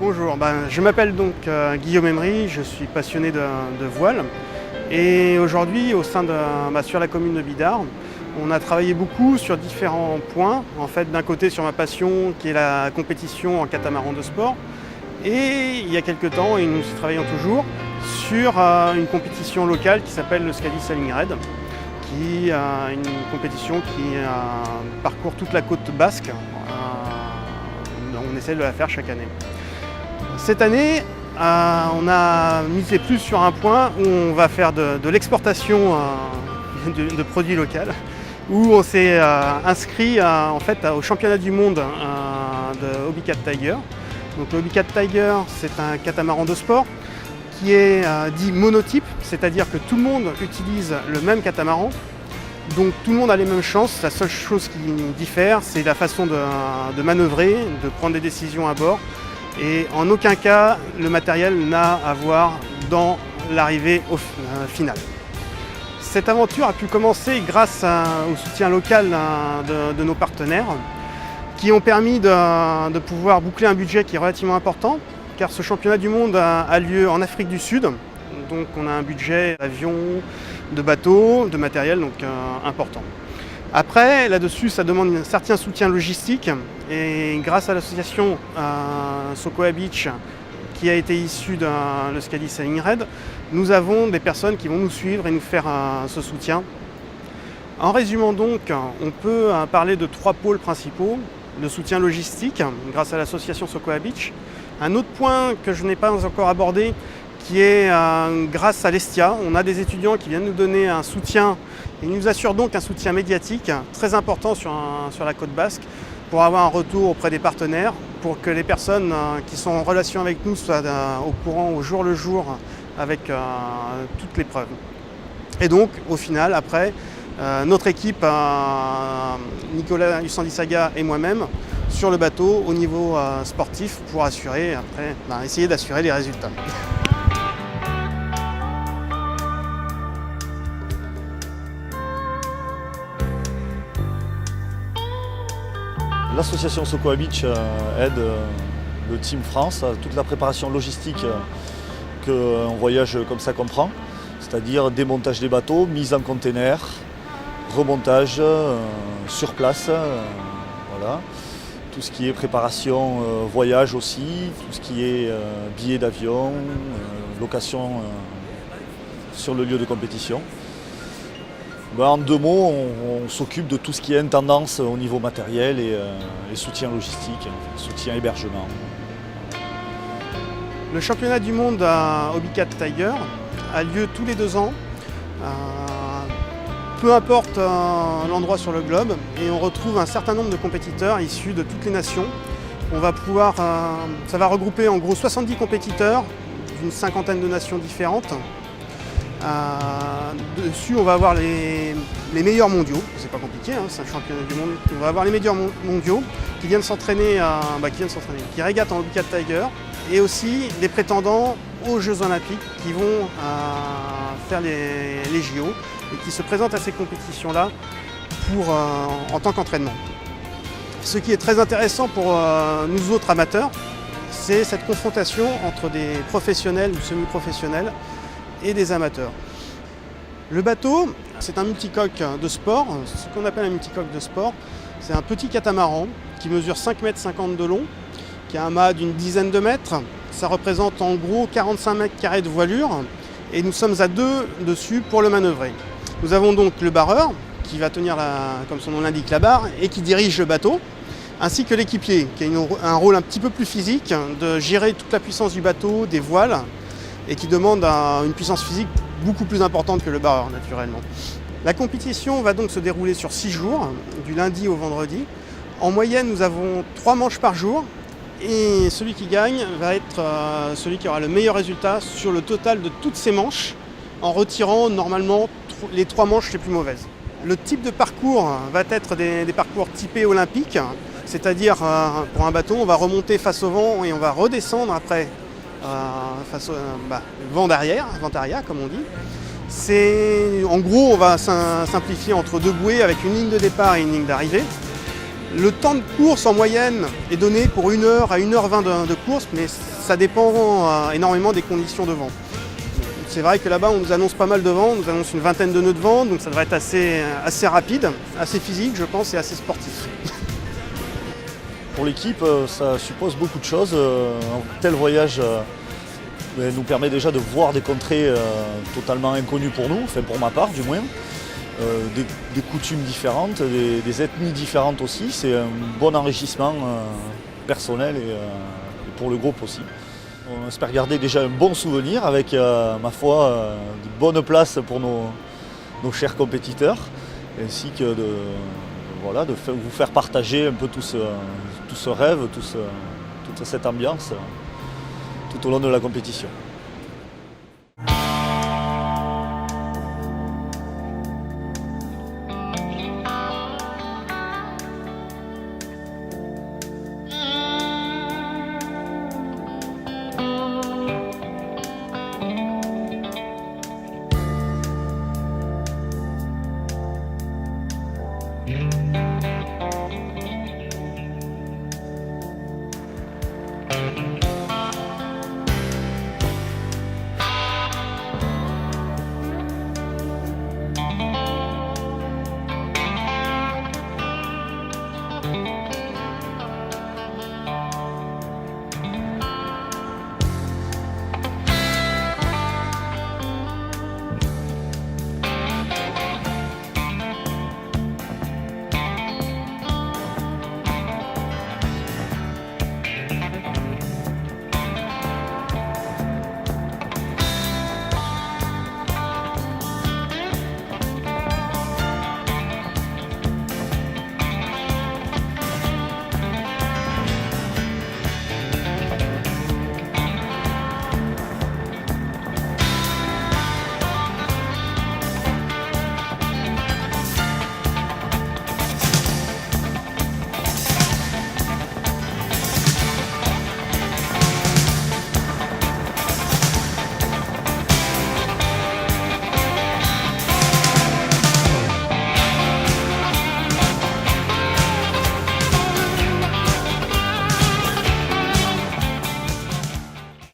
Bonjour, je m'appelle donc Guillaume Emery, je suis passionné de voile et aujourd'hui sur la commune de Bidart, on a travaillé beaucoup sur différents points. En fait, d'un côté sur ma passion qui est la compétition en catamaran de sport et il y a quelques temps, et nous travaillons toujours, sur une compétition locale qui s'appelle le Scali Sailing Raid, qui est une compétition qui parcourt toute la côte basque. On essaie de la faire chaque année. Cette année, on a misé plus sur un point où on va faire de l'exportation de produits locaux, où on s'est inscrit en fait, au championnat du monde de Hobby Cat Tiger. Donc, le Hobby Cat Tiger, c'est un catamaran de sport qui est dit monotype, c'est-à-dire que tout le monde utilise le même catamaran. Donc tout le monde a les mêmes chances, la seule chose qui diffère, c'est la façon de manœuvrer, de prendre des décisions à bord. Et en aucun cas, le matériel n'a à voir dans l'arrivée finale. Cette aventure a pu commencer grâce au soutien local de nos partenaires qui ont permis de pouvoir boucler un budget qui est relativement important, car ce championnat du monde a lieu en Afrique du Sud. Donc on a un budget d'avion, de bateaux, de matériel donc important. Après, là-dessus, ça demande un certain soutien logistique et grâce à l'association Sokoa Beach qui a été issue de le Scali Sailing Raid, nous avons des personnes qui vont nous suivre et nous faire ce soutien. En résumant donc, on peut parler de trois pôles principaux. Le soutien logistique grâce à l'association Sokoa Beach. Un autre point que je n'ai pas encore abordé, qui est grâce à l'Estia. On a des étudiants qui viennent nous donner un soutien, et ils nous assurent donc un soutien médiatique très important sur la côte basque pour avoir un retour auprès des partenaires, pour que les personnes qui sont en relation avec nous soient au courant au jour le jour avec toutes les preuves. Et donc au final, après, notre équipe, Nicolas Hussandi-Saga et moi-même, sur le bateau au niveau sportif pour assurer, après, essayer d'assurer les résultats. L'association Sokoa Beach aide le Team France à toute la préparation logistique qu'un voyage comme ça comprend, c'est-à-dire démontage des bateaux, mise en container, remontage sur place, voilà. Tout ce qui est préparation voyage aussi, tout ce qui est billets d'avion, location sur le lieu de compétition. En deux mots, on s'occupe de tout ce qui est intendance au niveau matériel et soutien logistique, soutien hébergement. Le championnat du monde à Hobby Cat Tiger a lieu tous les 2 ans, peu importe l'endroit sur le globe, et on retrouve un certain nombre de compétiteurs issus de toutes les nations. Ça va regrouper en gros 70 compétiteurs d'une 50aine de nations différentes. Dessus, on va avoir les meilleurs mondiaux, c'est pas compliqué, c'est un championnat du monde. On va avoir les meilleurs mondiaux qui viennent s'entraîner, qui régatent en Hobby Cat Tiger, et aussi des prétendants aux Jeux Olympiques qui vont faire les JO et qui se présentent à ces compétitions-là en tant qu'entraînement. Ce qui est très intéressant pour nous autres amateurs, c'est cette confrontation entre des professionnels ou semi-professionnels et des amateurs. Le bateau, c'est un multicoque de sport. Ce qu'on appelle un multicoque de sport, c'est un petit catamaran qui mesure 5,50 m de long, qui a un mât d'une dizaine de mètres. Ça représente en gros 45 mètres carrés de voilure et nous sommes à 2 dessus pour le manœuvrer. Nous avons donc le barreur qui va tenir, comme son nom l'indique, la barre et qui dirige le bateau, ainsi que l'équipier qui a un rôle un petit peu plus physique de gérer toute la puissance du bateau, des voiles, et qui demande une puissance physique beaucoup plus importante que le barreur naturellement. La compétition va donc se dérouler sur 6 jours, du lundi au vendredi. En moyenne, nous avons 3 manches par jour et celui qui gagne va être celui qui aura le meilleur résultat sur le total de toutes ces manches en retirant normalement les 3 manches les plus mauvaises. Le type de parcours va être des parcours typés olympiques, c'est-à-dire pour un bateau, on va remonter face au vent et on va redescendre après face au vent arrière comme on dit. En gros, on va simplifier entre 2 bouées avec une ligne de départ et une ligne d'arrivée. Le temps de course en moyenne est donné pour 1 heure à 1h20 de course, mais ça dépend énormément des conditions de vent. C'est vrai que là-bas, on nous annonce pas mal de vent, on nous annonce une vingtaine de nœuds de vent, donc ça devrait être assez rapide, assez physique, je pense, et assez sportif. Pour l'équipe, ça suppose beaucoup de choses. Un tel voyage nous permet déjà de voir des contrées totalement inconnues pour nous, enfin pour ma part du moins. Des coutumes différentes, des ethnies différentes aussi. C'est un bon enrichissement personnel et pour le groupe aussi. On espère garder déjà un bon souvenir avec, ma foi, de bonnes places pour nos chers compétiteurs, ainsi que de vous faire partager un peu tout ce rêve, toute cette ambiance tout au long de la compétition.